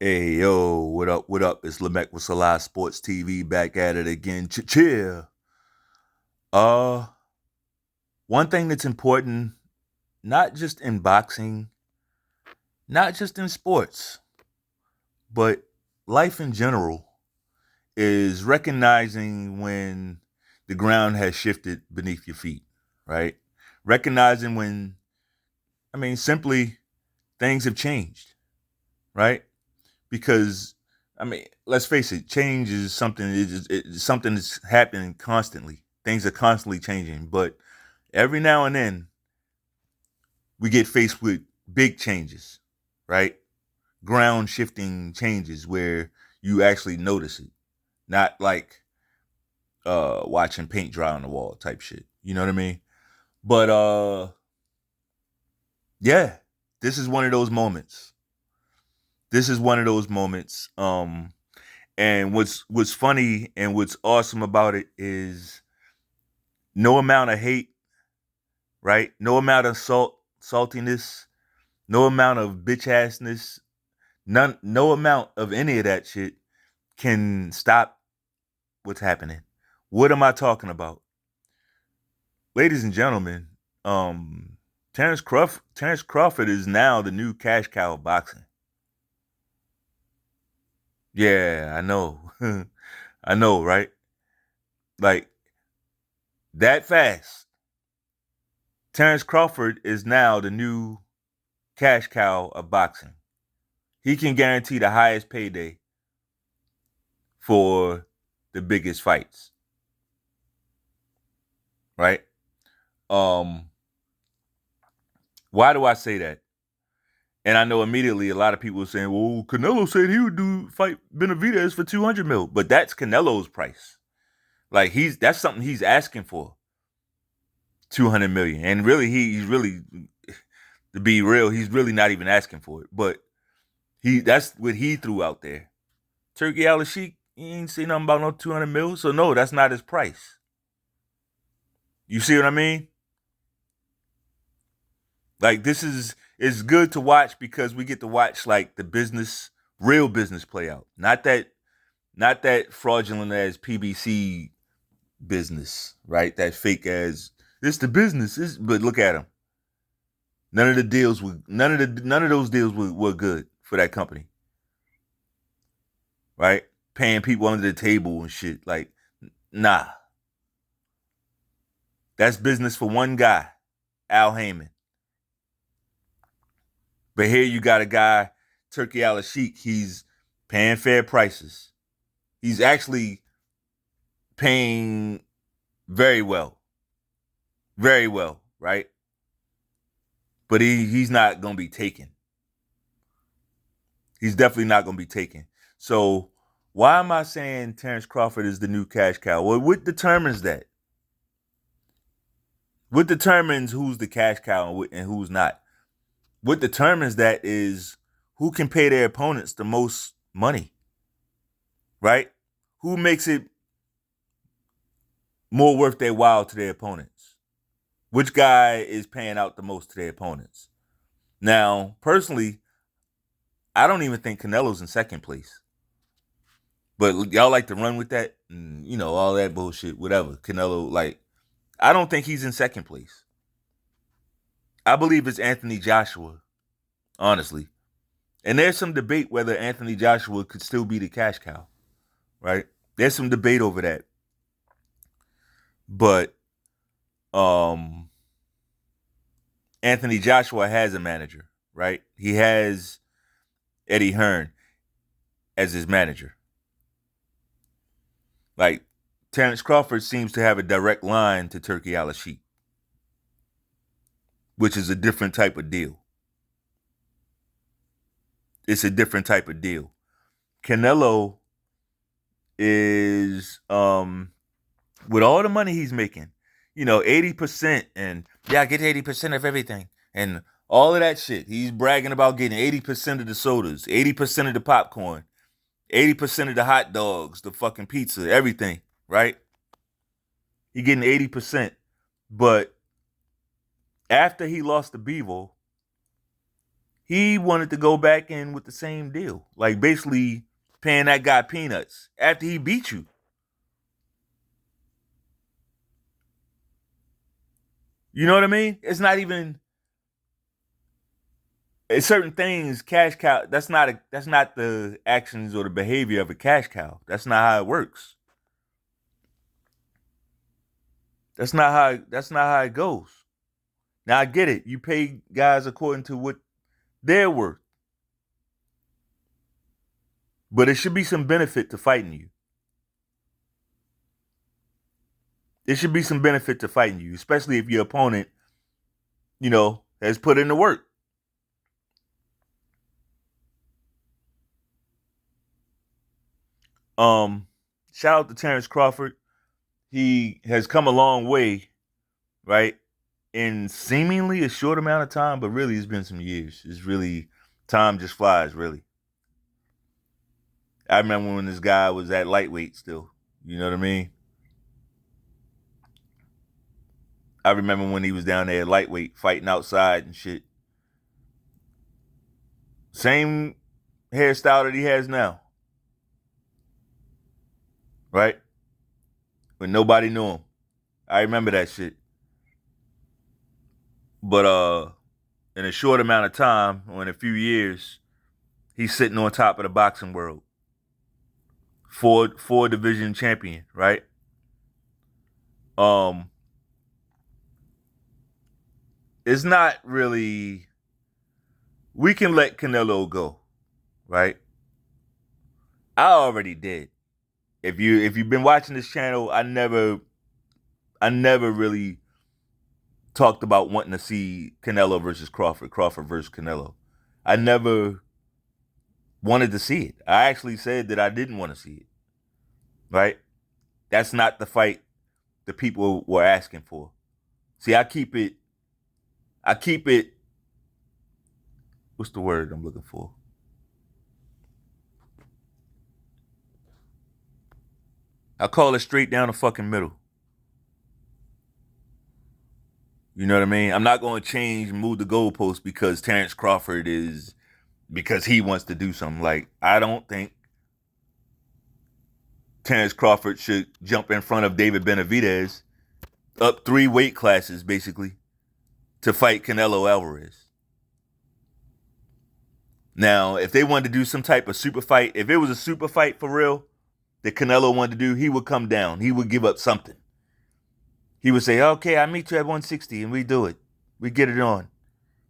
Hey yo, what up? What up? It's Lamech with Selah Sports TV back at it again. Cheer. Uh, One thing that's important, not just in boxing, not just in sports, but life in general, is recognizing when the ground has shifted beneath your feet, right? Recognizing when, simply things have changed, right? Because let's face it, change is something. It's something that's happening constantly. Things are constantly changing, but every now and then we get faced with big changes, right? Ground shifting changes where you actually notice it, not like watching paint dry on the wall type shit. You know what I mean? But yeah, this is one of those moments. This is one of those moments. And what's funny and what's awesome about it is no amount of hate, right? No amount of saltiness, no amount of bitch assness, no amount of any of that shit can stop what's happening. What am I talking about? Ladies and gentlemen, Terence Crawford is now the new cash cow of boxing. Yeah, I know. I know, right? Like that fast. Terence Crawford is now the new cash cow of boxing. He can guarantee the highest payday for the biggest fights, right? Um, why do I say that? And I know immediately a lot of people are saying, "Well, Canelo said he would do fight Benavidez for 200 mil," but that's Canelo's price. Like that's something he's asking for, 200 million. And really, he's really, to be real, he's really not even asking for it. But that's what he threw out there. Turkey Al Sheik, he ain't say nothing about no 200 mil. So no, that's not his price. You see what I mean? Like it's good to watch because we get to watch like the business, real business play out. Not that fraudulent as PBC business, right? That fake as it's the business. But look at them. None of those deals were good for that company, right? Paying people under the table and shit. Like, nah. That's business for one guy, Al Heyman. But here you got a guy, Turkey Al Sheik, he's paying fair prices. He's actually paying very well. Very well, right? But he's not gonna be taken. He's definitely not gonna be taken. So why am I saying Terence Crawford is the new cash cow? Well, what determines that? What determines who's the cash cow and who's not? What determines that is who can pay their opponents the most money, right? Who makes it more worth their while to their opponents? Which guy is paying out the most to their opponents? Now, personally, I don't even think Canelo's in second place. But y'all like to run with that, and, all that bullshit, whatever. Canelo, like, I don't think he's in second place. I believe it's Anthony Joshua, honestly. And there's some debate whether Anthony Joshua could still be the cash cow, right? There's some debate over that. But Anthony Joshua has a manager, right? He has Eddie Hearn as his manager. Like, Terence Crawford seems to have a direct line to Turkey Al Sheik, which is a different type of deal. It's a different type of deal. Canelo is with all the money he's making, 80%, and yeah, I get 80% of everything. And all of that shit. He's bragging about getting 80% of the sodas, 80% of the popcorn, 80% of the hot dogs, the fucking pizza, everything, right? He getting 80%. But after he lost to Bevo, he wanted to go back in with the same deal. Like basically paying that guy peanuts after he beat you. You know what I mean? It's not even it's certain things, cash cow, that's not the actions or the behavior of a cash cow. That's not how it works. That's not how it goes. Now I get it. You pay guys according to what they're worth. But it should be some benefit to fighting you. There should be some benefit to fighting you, especially if your opponent, has put in the work. Shout out to Terence Crawford. He has come a long way, right? In seemingly a short amount of time, but really it's been some years. It's really time just flies, really. I remember when this guy was at lightweight still. You know what I mean? I remember when he was down there at lightweight fighting outside and shit. Same hairstyle that he has now. Right? When nobody knew him. I remember that shit. But in a short amount of time, or in a few years, he's sitting on top of the boxing world. Four division champion, right? It's not really. We can let Canelo go, right? I already did. If you've been watching this channel, I never really talked about wanting to see Canelo versus Crawford versus Canelo. I never wanted to see it. I actually said that I didn't want to see it. Right? That's not the fight the people were asking for. See, I keep it, what's the word I'm looking for? I call it straight down the fucking middle. You know what I mean? I'm not going to move the goalpost because Terence Crawford because he wants to do something. Like, I don't think Terence Crawford should jump in front of David Benavidez up 3 weight classes, basically, to fight Canelo Alvarez. Now, if they wanted to do some type of super fight, if it was a super fight for real that Canelo wanted to do, he would come down. He would give up something. He would say, okay, I meet you at 160 and we do it. We get it on,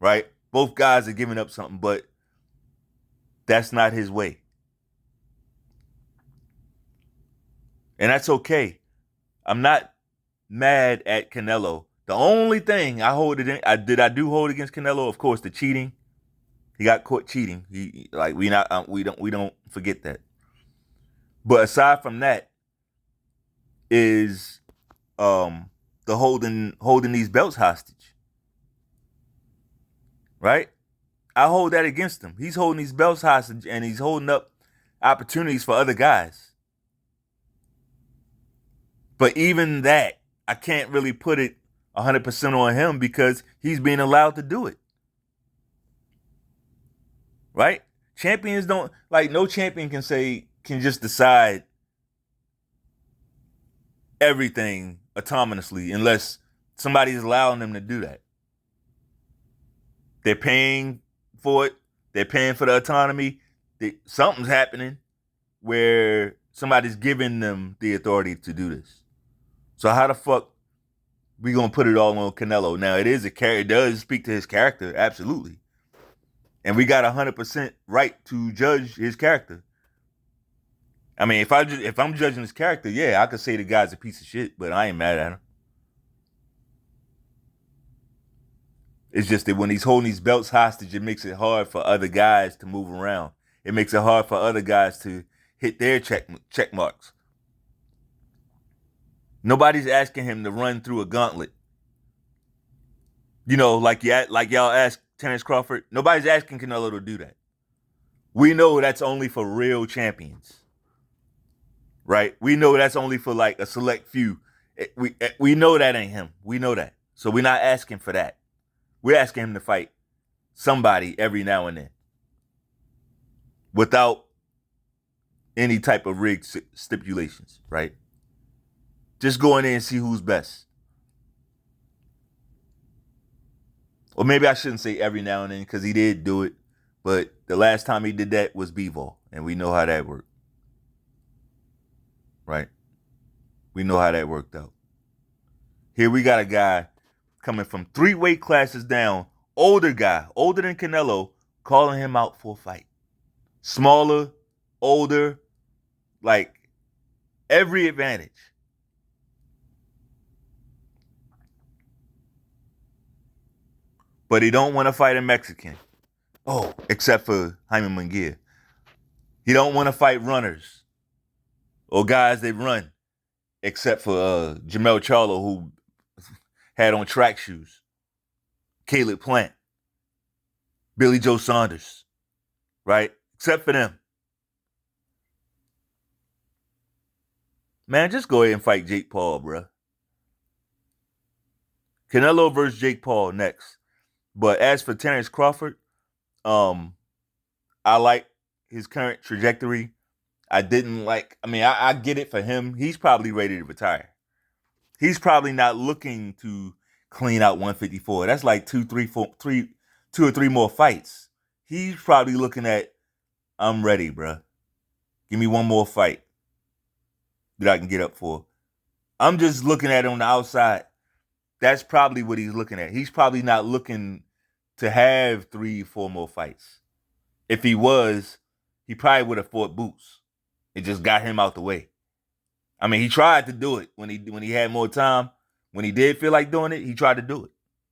right? Both guys are giving up something, but that's not his way. And that's okay. I'm not mad at Canelo. The only thing I hold against Canelo, of course, the cheating. He got caught cheating. We don't forget that. But aside from that, is the holding these belts hostage. Right? I hold that against him. He's holding these belts hostage and he's holding up opportunities for other guys. But even that, I can't really put it 100% on him because he's being allowed to do it. Right? Champions don't, no champion can just decide everything autonomously unless somebody's allowing them to do that. They're paying for it. They're paying for the autonomy. Something's happening where somebody's giving them the authority to do this. So how the fuck we gonna put it all on Canelo? Now it does speak to his character, absolutely. And we got 100% right to judge his character. I mean, if I'm judging his character, yeah, I could say the guy's a piece of shit, but I ain't mad at him. It's just that when he's holding these belts hostage, it makes it hard for other guys to move around. It makes it hard for other guys to hit their check marks. Nobody's asking him to run through a gauntlet. Like y'all asked Terence Crawford. Nobody's asking Canelo to do that. We know that's only for real champions. Right? We know that's only for a select few. We know that ain't him. We know that. So we're not asking for that. We're asking him to fight somebody every now and then without any type of rigged stipulations, right? Just go in there and see who's best. Or maybe I shouldn't say every now and then because he did do it. But the last time he did that was B-Ball. And we know how that worked. Right? We know how that worked out. Here we got a guy coming from 3 weight classes down, older guy, older than Canelo, calling him out for a fight. Smaller, older, like every advantage. But he don't want to fight a Mexican. Oh, except for Jaime Munguia. He don't want to fight runners or guys that run, except for Jamel Charlo, who had on track shoes. Caleb Plant. Billy Joe Saunders. Right? Except for them. Man, just go ahead and fight Jake Paul, bruh. Canelo versus Jake Paul next. But as for Terence Crawford, I like his current trajectory. I get it for him. He's probably ready to retire. He's probably not looking to clean out 154. That's like 2 or 3 more fights. He's probably looking at, I'm ready, bruh. Give me one more fight that I can get up for. I'm just looking at it on the outside. That's probably what he's looking at. He's probably not looking to have 3, 4 more fights. If he was, he probably would have fought Boots. It just got him out the way. I mean, he tried to do it when he had more time. When he did feel like doing it, he tried to do it.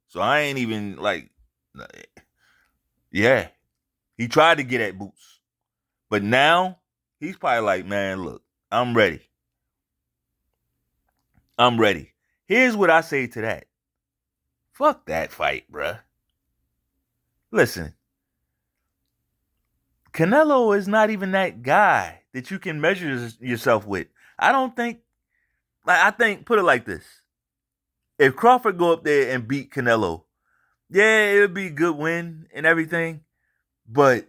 So I ain't even like, yeah. He tried to get at Boots. But now, he's probably like, man, look, I'm ready. I'm ready. Here's what I say to that. Fuck that fight, bruh. Listen, Canelo is not even that guy that you can measure yourself with. I think, put it like this. If Crawford go up there and beat Canelo, yeah, it would be a good win and everything, but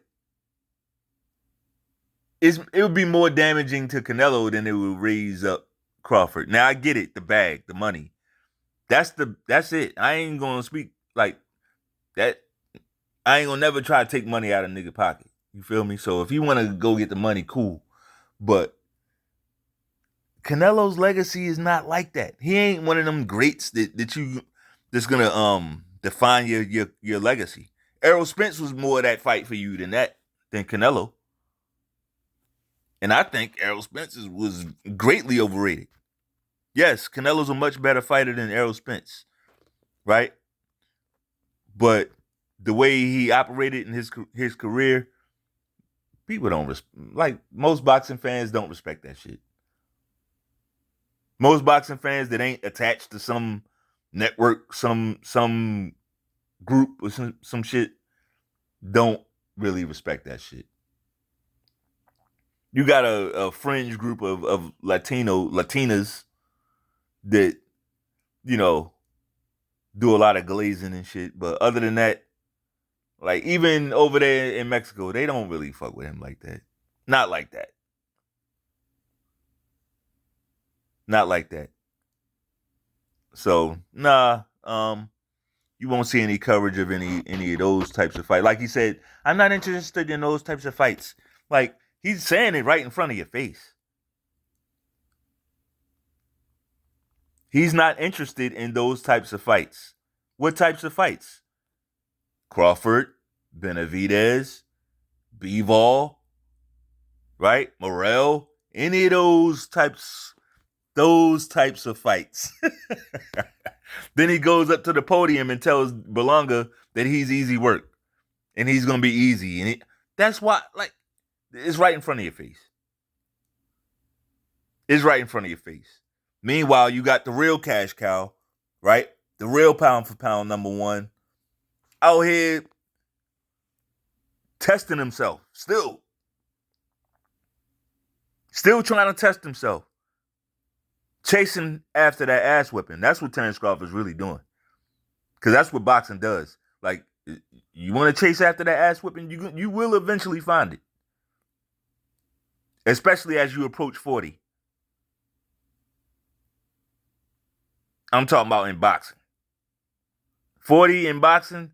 it would be more damaging to Canelo than it would raise up Crawford. Now I get it, the bag, the money. That's it. I ain't gonna speak like that. I ain't gonna never try to take money out of nigga pocket. You feel me? So if you want to go get the money, cool. But Canelo's legacy is not like that. He ain't one of them greats that's gonna define your legacy. Errol Spence was more of that fight for you than Canelo. And I think Errol Spence was greatly overrated. Yes, Canelo's a much better fighter than Errol Spence, right? But the way he operated in his career, people don't like most boxing fans don't respect that shit. Most boxing fans that ain't attached to some network, some group or some shit don't really respect that shit. You got a fringe group of Latinas that, you know, do a lot of glazing and shit. But other than that, like even over there in Mexico, they don't really fuck with him like that. Not like that. Not like that. So, nah, you won't see any coverage of any of those types of fights. Like he said, I'm not interested in those types of fights. Like, he's saying it right in front of your face. He's not interested in those types of fights. What types of fights? Crawford, Benavidez, Bivol, right? Morrell, any of those types of fights. Then he goes up to the podium and tells Berlanga that he's easy work and he's going to be easy. And that's why, like, it's right in front of your face. It's right in front of your face. Meanwhile, you got the real cash cow, right? The real pound for pound number one out here testing himself. Still trying to test himself. Chasing after that ass whipping. That's what Terence Crawford is really doing. Because that's what boxing does. Like, You want to chase after that ass whipping, you will eventually find it. Especially as you approach 40. I'm talking about in boxing. 40 in boxing,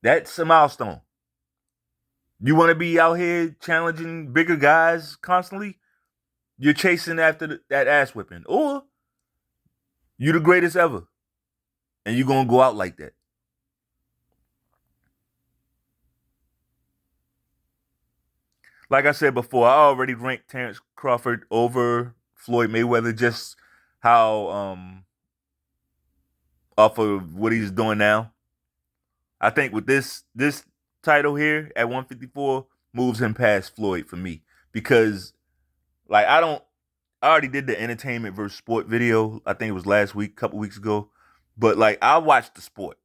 that's a milestone. You want to be out here challenging bigger guys constantly? You're chasing after that ass whipping. Or you're the greatest ever. And you're going to go out like that. Like I said before, I already ranked Terence Crawford over Floyd Mayweather, just how off of what he's doing now. I think with this title here at 154 moves him past Floyd for me, because like I already did the entertainment versus sport video. I think it was last week, a couple weeks ago. But like I watched the sport.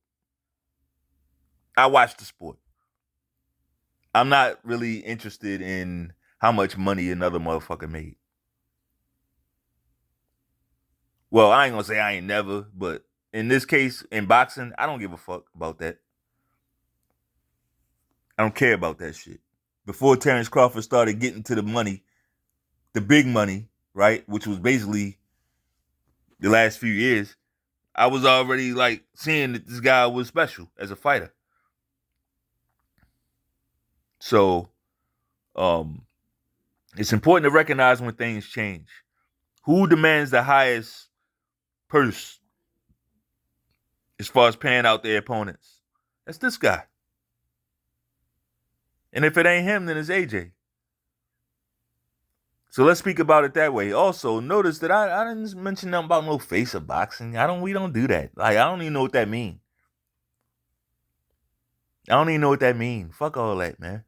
I'm not really interested in how much money another motherfucker made. Well, I ain't gonna say I ain't never, but in this case, in boxing, I don't give a fuck about that. I don't care about that shit. Before Terence Crawford started getting to the money, the big money, right, which was basically the last few years, I was already like seeing that this guy was special as a fighter. So, it's important to recognize when things change. Who demands the highest purse as far as paying out their opponents? That's this guy. And if it ain't him, then it's AJ. So let's speak about it that way. Also, notice that I didn't mention nothing about no face of boxing. We don't do that. Like, I don't even know what that means. Fuck all that, man.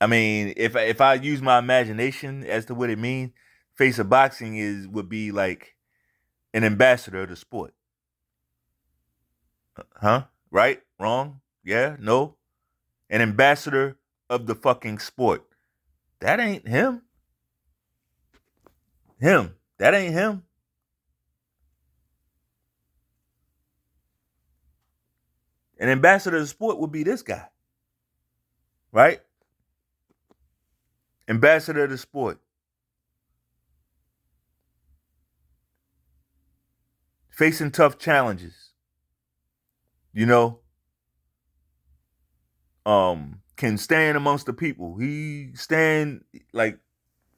I mean, if I use my imagination as to what it means, face of boxing would be like an ambassador of the sport. Huh? Right? Wrong? Yeah? No? An ambassador of the fucking sport. That ain't him. That ain't him. An ambassador of the sport would be this guy. Right? Ambassador of the sport. Facing tough challenges. You know? Can stand amongst the people. He stand like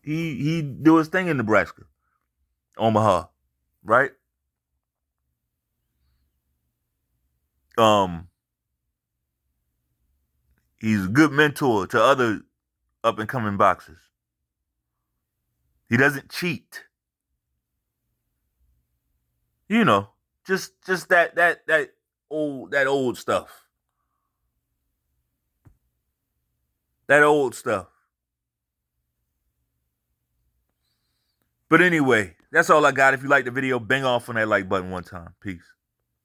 he do his thing in Nebraska. Omaha. Right? He's a good mentor to other up and coming boxers. He doesn't cheat. You know, just that old stuff. That old stuff. But anyway, that's all I got. If you like the video, bang off on that like button one time. Peace.